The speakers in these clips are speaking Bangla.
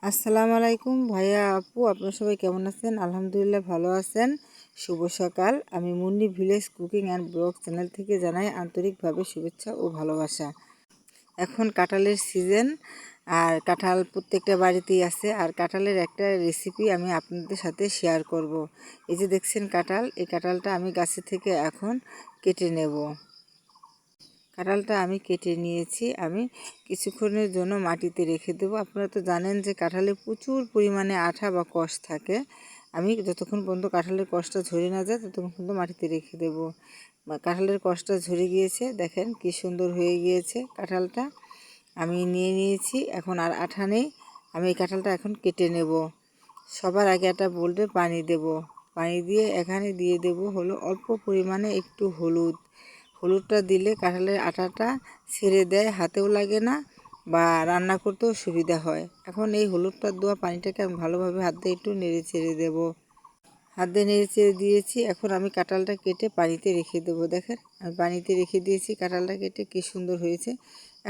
আসসালামু আলাইকুম ভাইয়া আপু, আপনারা সবাই কেমন আছেন? আলহামদুলিল্লাহ ভালো আছেন। শুভ সকাল। আমি Munni village cooking and blog channel থেকে জানাই আন্তরিকভাবে শুভেচ্ছা ও ভালোবাসা। এখন কাঁঠালের সিজন, আর কাঁঠাল প্রত্যেকটা বাড়িতেই আছে। আর কাঁঠালের একটা রেসিপি আমি আপনাদের সাথে শেয়ার করব। এই যে দেখছেন কাঁঠাল, এই কাঁঠালটা আমি গাছে থেকে এখন কেটে নেব। কাঁঠালটা আমি কেটে নিয়েছি। আমি কিছুক্ষণের জন্য মাটিতে রেখে দেবো। আপনারা তো জানেন যে কাঁঠালে প্রচুর পরিমাণে আঠা বা কষ থাকে। আমি যতক্ষণ পর্যন্ত কাঁঠালের কষটা ঝরে না যায় ততক্ষণ পর্যন্ত মাটিতে রেখে দেবো। কাঁঠালের কষটা ঝরে গিয়েছে, দেখেন কি সুন্দর হয়ে গিয়েছে কাঁঠালটা। আমি নিয়ে নিয়েছি, এখন আর আঠা নেই। আমি এই কাঁঠালটা এখন কেটে নেব। সবার আগে একটা বোলটে পানি দেব। পানি দিয়ে এখানে দিয়ে দেব হলো অল্প পরিমাণে একটু হলুদ। হলুদটা দিলে কাঁঠালের আঠাটা ছেড়ে দেয়, হাতেও লাগে না বা রান্না করতেও সুবিধা হয়। এখন এই হলুদটা দেওয়া পানিটাকে আমি ভালোভাবে হাত দিয়ে একটু নেড়ে চেড়ে দেবো। হাত দিয়ে নেড়ে চেড়ে দিয়েছি। এখন আমি কাঁঠালটা কেটে পানিতে রেখে দেবো। দেখেন আমি পানিতে রেখে দিয়েছি, কাঁঠালটা কেটে কী সুন্দর হয়েছে।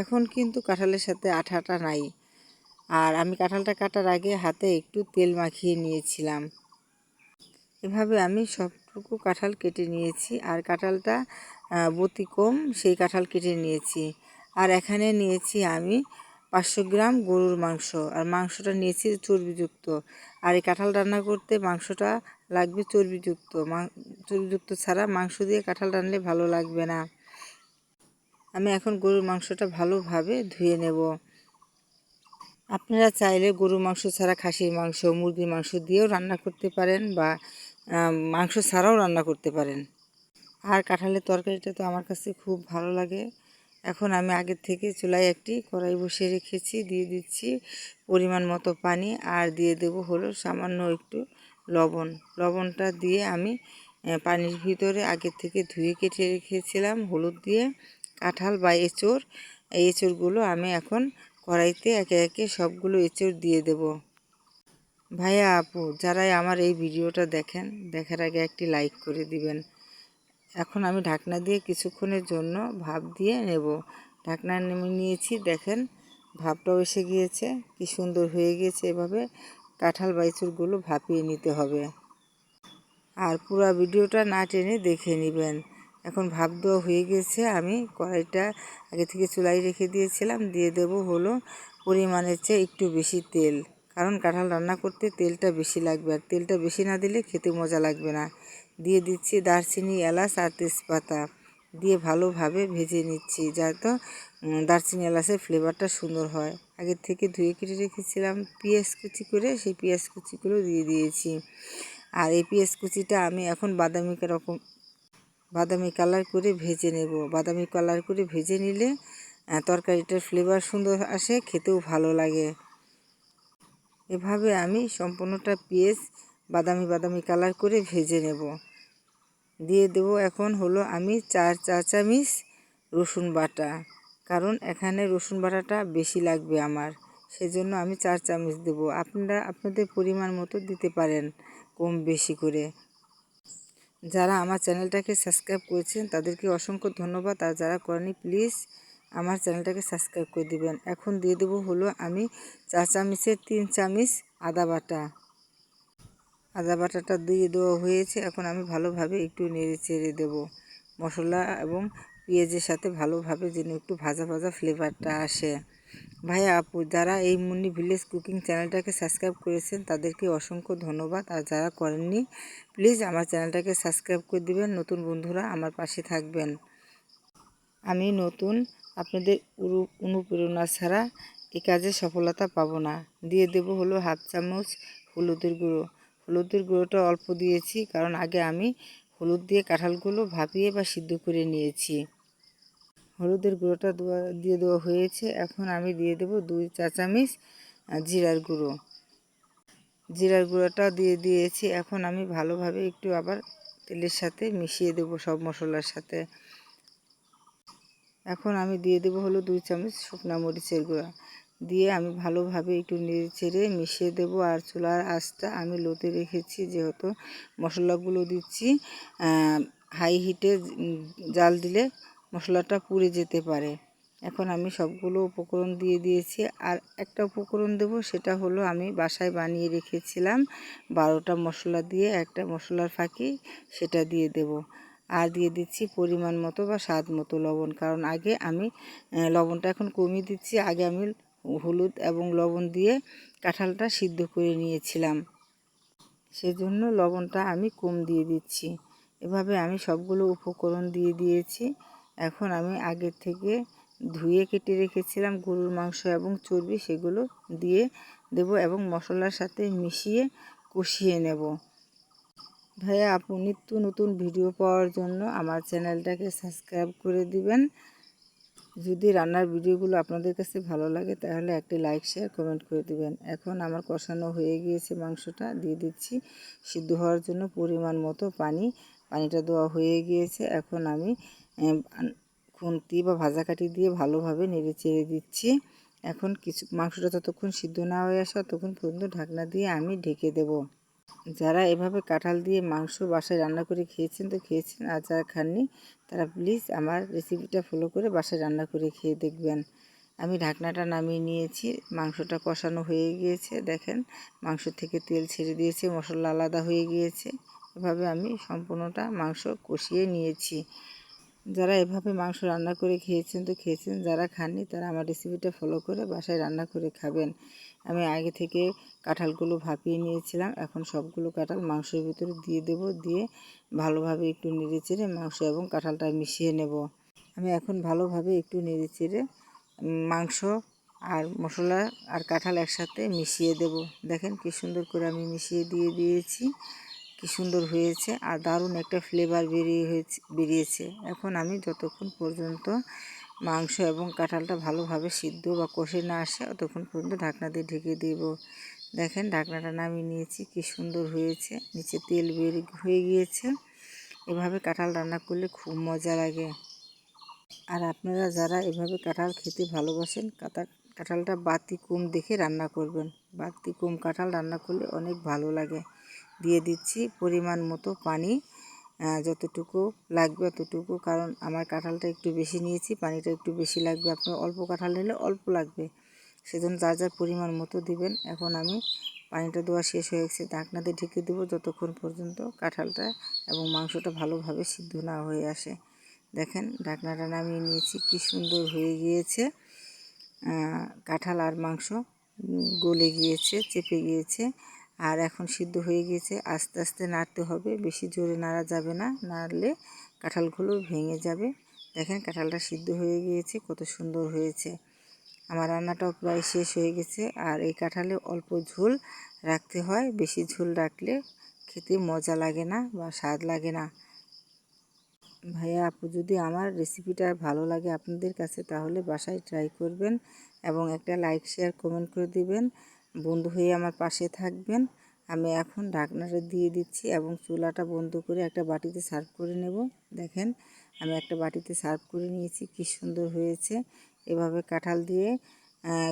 এখন কিন্তু কাঁঠালের সাথে আঠাটা নাই। আর আমি কাঁঠালটা কাটার আগে হাতে একটু তেল মাখিয়ে নিয়েছিলাম। এভাবে আমি সবটুকু কাঁঠাল কেটে নিয়েছি। আর কাঁঠালটা বতি কম সেই কাঁঠাল কেটে নিয়েছি। আর এখানে নিয়েছি আমি 500 গ্রাম গরুর মাংস। আর মাংসটা নিয়েছি চর্বিযুক্ত। আর এই কাঁঠাল রান্না করতে মাংসটা লাগবে চর্বিযুক্ত। চর্বিযুক্ত ছাড়া মাংস দিয়ে কাঁঠাল রানলে ভালো লাগবে না। আমি এখন গরুর মাংসটা ভালোভাবে ধুয়ে নেব। আপনারা চাইলে গরুর মাংস ছাড়া খাসির মাংস, মুরগির মাংস দিয়েও রান্না করতে পারেন বা মাংস ছাড়াও রান্না করতে পারেন। আর কাঁঠালের তরকারিটা তো আমার কাছে খুব ভালো লাগে। এখন আমি আগের থেকে চুলায় একটি কড়াই বসিয়ে রেখেছি, দিয়ে দিচ্ছি পরিমাণ মতো পানি। আর দিয়ে দেব হলো সামান্য একটু লবণ। লবণটা দিয়ে আমি পানির ভিতরে আগের থেকে ধুয়ে কেটে রেখেছিলাম হলুদ দিয়ে কাঁঠাল বা এঁচড়, এই এঁচড়গুলো আমি এখন কড়াইতে একে একে সবগুলো এঁচড় দিয়ে দেব। ভাইয়া আপু, যারাই আমার এই ভিডিওটা দেখেন, দেখার আগে একটি লাইক করে দিবেন। এখন আমি ঢাকনা দিয়ে কিছুক্ষণের জন্য ভাপ দিয়ে নেব। ঢাকনা নিয়েছি, দেখেন ভাপটাও এসে গিয়েছে, কি সুন্দর হয়ে গিয়েছে। এভাবে কাঁঠাল বাইচুরগুলো ভাপিয়ে নিতে হবে। আর পুরো ভিডিওটা না টেনে দেখে নেবেন। এখন ভাপ দেওয়া হয়ে গেছে। আমি কড়াইটা আগে থেকে চুলায় রেখে দিয়েছিলাম। দিয়ে দেব হলো পরিমাণের চেয়ে একটু বেশি তেল, কারণ কাঁঠাল রান্না করতে তেলটা বেশি লাগবে। আর তেলটা বেশি না দিলে খেতে মজা লাগবে না। দিয়ে দিচ্ছি দারচিনি, এলাচ আর তেজপাতা দিয়ে ভালোভাবে ভেজে নিচ্ছি, যাতে দারচিনি এলাচের ফ্লেভারটা সুন্দর হয়। আগের থেকে ধুয়ে কেটে রেখেছিলাম পেঁয়াজ কুচি করে, সেই পেঁয়াজ কুচিগুলো দিয়ে দিয়েছি। আর এই পেঁয়াজ কুচিটা আমি এখন বাদামি কালার করে ভেজে নেব। বাদামি কালার করে ভেজে নিলে তরকারিটার ফ্লেভার সুন্দর আসে, খেতেও ভালো লাগে। এভাবে আমি সম্পূর্ণটা পেঁয়াজ বাদামি কালার করে ভেজে নেব। দিয়ে দেব এখন হলো আমি 4 চা চামচ রসুন বাটা, কারণ এখানে রসুন বাটাটা বেশি লাগবে আমার, সেজন্য আমি 4 চামচ দেব। আপনারা আপনাদের পরিমাণ মতো দিতে পারেন কম বেশি করে। যারা আমার চ্যানেলটাকে সাবস্ক্রাইব করেছেন তাদেরকে অসংখ্য ধন্যবাদ। আর যারা করেনি প্লিজ আমার চ্যানেলটাকে সাবস্ক্রাইব করে দিবেন। এখন দিয়ে দেবো হলো আমি 4 চামচের 3 চামচ আদা বাটা। আদা বাটাটা দিয়ে দেওয়া হয়েছে। এখন আমি ভালোভাবে একটু নেড়ে চেড়ে দেবো মশলা এবং পেঁয়াজের সাথে ভালোভাবে, যেন একটু ভাজা ভাজা ফ্লেভারটা আসে। ভাইয়া আপু, যারা এই মুন্নি ভিলেজ কুকিং চ্যানেলটাকে সাবস্ক্রাইব করেছেন তাদেরকে অসংখ্য ধন্যবাদ। আর যারা করেননি প্লিজ আমার চ্যানেলটাকে সাবস্ক্রাইব করে দিবেন। নতুন বন্ধুরা আমার পাশে থাকবেন। আমি নতুন, আপনাদের অনুপ্রেরণা ছাড়া এই কাজে সফলতা পাবো না। দিয়ে দেব হলো হাফ চামচ হলুদের গুঁড়ো। হলুদের গুঁড়োটা অল্প দিয়েছি, কারণ আগে আমি হলুদ দিয়ে কাঁঠালগুলো ভাপিয়ে বা সিদ্ধ করে নিয়েছি। হলুদের গুঁড়োটা দিয়ে দেওয়া হয়েছে। এখন আমি দিয়ে দেব 2 চা চামচ জিরার গুঁড়ো। জিরার গুঁড়োটা দিয়ে দিয়েছি। এখন আমি ভালোভাবে একটু আবার তেলের সাথে মিশিয়ে দেব সব মশলার সাথে। এখন আমি দিয়ে দেব হলো 2 চামচ শুকনো মরিচের গুঁড়া। দিয়ে আমি ভালোভাবে একটু নেড়ে চেড়ে মিশিয়ে দেব। আর চুলার আঁচটা আমি লোতে রেখেছি, যেহেতু মশলাগুলো দিচ্ছি। হাই হিটে জাল দিলে মশলাটা পুড়ে যেতে পারে। এখন আমি সবগুলো উপকরণ দিয়ে দিয়েছি। আর একটা উপকরণ দেব, সেটা হলো আমি বাসায় বানিয়ে রেখেছিলাম 12টা মশলা দিয়ে একটা মশলার ফাঁকি, সেটা দিয়ে দেব। আর দিয়ে দিচ্ছি পরিমাণ মতো বা স্বাদ মতো লবণ, কারণ আগে আমি লবণটা এখন কমিয়ে দিচ্ছি। আগে আমি হলুদ এবং লবণ দিয়ে কাঁঠালটা সিদ্ধ করে নিয়েছিলাম, সেজন্য লবণটা আমি কম দিয়ে দিচ্ছি। এভাবে আমি সবগুলো উপকরণ দিয়ে দিয়েছি। এখন আমি আগের থেকে ধুয়ে কেটে রেখেছিলাম গরুর মাংস এবং চর্বি, সেগুলো দিয়ে দেব এবং মশলার সাথে মিশিয়ে কষিয়ে নেব। ভাইয়া, আপনি নিত্য নতুন ভিডিও পাওয়ার জন্য আমার চ্যানেলটাকে সাবস্ক্রাইব করে দিবেন। যদি রান্নার ভিডিওগুলো আপনাদের কাছে ভালো লাগে তাহলে একটি লাইক শেয়ার কমেন্ট করে দিবেন। এখন আমার কষানো হয়ে গিয়েছে, মাংসটা দিয়ে দিচ্ছি সিদ্ধ হওয়ার জন্য পরিমাণ মতো পানি। পানিটা দেওয়া হয়ে গিয়েছে। এখন আমি খুন্তি বা ভাজাকাঠি দিয়ে ভালোভাবে নেড়ে চেড়ে দিচ্ছি। এখন মাংসটা যতক্ষণ সিদ্ধ না হয়ে আসে ততক্ষণ পর্যন্ত ঢাকনা দিয়ে আমি ঢেকে দেব। যারা এভাবে কাঁঠাল দিয়ে মাংস বাসায় রান্না করে খেয়েছেন তো খেয়েছেন, আর যারা খাননি তারা প্লিজ আমার রেসিপিটা ফলো করে বাসায় রান্না করে খেয়ে দেখবেন। আমি ঢাকনাটা নামিয়ে নিয়েছি, মাংসটা কষানো হয়ে গিয়েছে। দেখেন মাংস থেকে তেল ছেড়ে দিয়েছে, মশলা আলাদা হয়ে গিয়েছে। এভাবে আমি সম্পূর্ণটা মাংস কষিয়ে নিয়েছি। যারা এভাবে মাংস রান্না করে খেয়েছেন তো খেয়েছেন, যারা খাননি তারা আমার রেসিপিটা ফলো করে বাসায় রান্না করে খাবেন। আমি আগে থেকে কাঁঠালগুলো ভাপিয়ে নিয়েছিলাম। এখন সবগুলো কাঁঠাল মাংসের ভিতরে দিয়ে দেব, দিয়ে ভালোভাবে একটু নেড়েচেড়ে মাংস এবং কাঁঠালটা মিশিয়ে নেব। আমি এখন ভালোভাবে একটু নেড়েচেড়ে মাংস আর মশলা আর কাঁঠাল একসাথে মিশিয়ে দেব। দেখেন কি সুন্দর করে আমি মিশিয়ে দিয়েছি, কি সুন্দর হয়েছে আর দারুণ একটা ফ্লেভার বেরিয়েছে। এখন আমি যতক্ষণ পর্যন্ত মাংস এবং কাঁঠালটা ভালোভাবে সিদ্ধ বা কষে না আসে ততক্ষণ পর্যন্ত ঢাকনা দিয়ে ঢেকে দেব। দেখেন ঢাকনাটা নামিয়ে নিয়েছি, কি সুন্দর হয়েছে, নিচে তেল বের হয়ে গিয়েছে। এভাবে কাঁঠাল রান্না করলে খুব মজা লাগে। আর আপনারা যারা এভাবে কাঁঠাল খেতে ভালোবাসেন, কাঁঠালটা বাতি কম দেখে রান্না করবেন। বাতি কম কাঁঠাল রান্না করলে অনেক ভালো লাগে। দিয়ে দিচ্ছি পরিমাণ মতো পানি, যতটুকু লাগবে অতটুকু, কারণ আমার কাঁঠালটা একটু বেশি নিয়েছি, পানিটা একটু বেশি লাগবে। আপনার অল্প কাঁঠাল নিলে অল্প লাগবে, সেজন্য যার যার পরিমাণ মতো দিবেন। এখন আমি পানিটা দেওয়া শেষ হয়ে গেছে, ঢাকনা দিয়ে ঢেকে দেবো যতক্ষণ পর্যন্ত কাঁঠালটা এবং মাংসটা ভালোভাবে সিদ্ধ না হয়ে আসে। দেখেন ঢাকনাটা নামিয়ে নিয়েছি, কি সুন্দর হয়ে গিয়েছে। কাঁঠাল আর মাংস গলে গিয়েছে, চেপে গিয়েছে আর এখন সিদ্ধ হয়ে গিয়েছে। আস্তে আস্তে নাড়তে হবে, বেশি জোরে নাড়া যাবে না, নাড়লে কাঁঠালগুলো ভেঙে যাবে। দেখেন কাঁঠালটা সিদ্ধ হয়ে গিয়েছে, কত সুন্দর হয়েছে। আমার রান্নাটাও প্রায় শেষ হয়ে গেছে। আর এই কাঁঠালে অল্প ঝোল রাখতে হয়, বেশি ঝোল রাখলে খেতে মজা লাগে না বা স্বাদ লাগে না। ভাইয়া, আপু, যদি আমার রেসিপিটা ভালো লাগে আপনাদের কাছে তাহলে বাসায় ট্রাই করবেন এবং একটা লাইক শেয়ার কমেন্ট করে দিবেন। বন্ধু হয়ে আমার পাশে থাকবেন। আমি এখন ঢাকনাটা দিয়ে দিচ্ছি এবং চুলাটা বন্ধ করে একটা বাটিতে সার্ভ করে নেব। দেখেন আমি একটা বাটিতে সার্ভ করে নিয়েছি, কি সুন্দর হয়েছে। এভাবে কাঁঠাল দিয়ে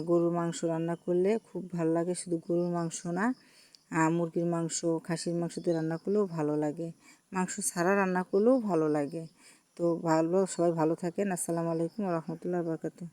গরুর মাংস রান্না করলে খুব ভালো লাগে। শুধু গরুর মাংস না, মুরগির মাংস, খাসির মাংস দিয়ে রান্না করলেও ভালো লাগে, মাংস ছাড়া রান্না করলেও ভালো লাগে। তো সবাই ভালো থাকেন। আসসালামু আলাইকুম ওয়া রাহমাতুল্লাহি ওয়া বারাকাতুহু।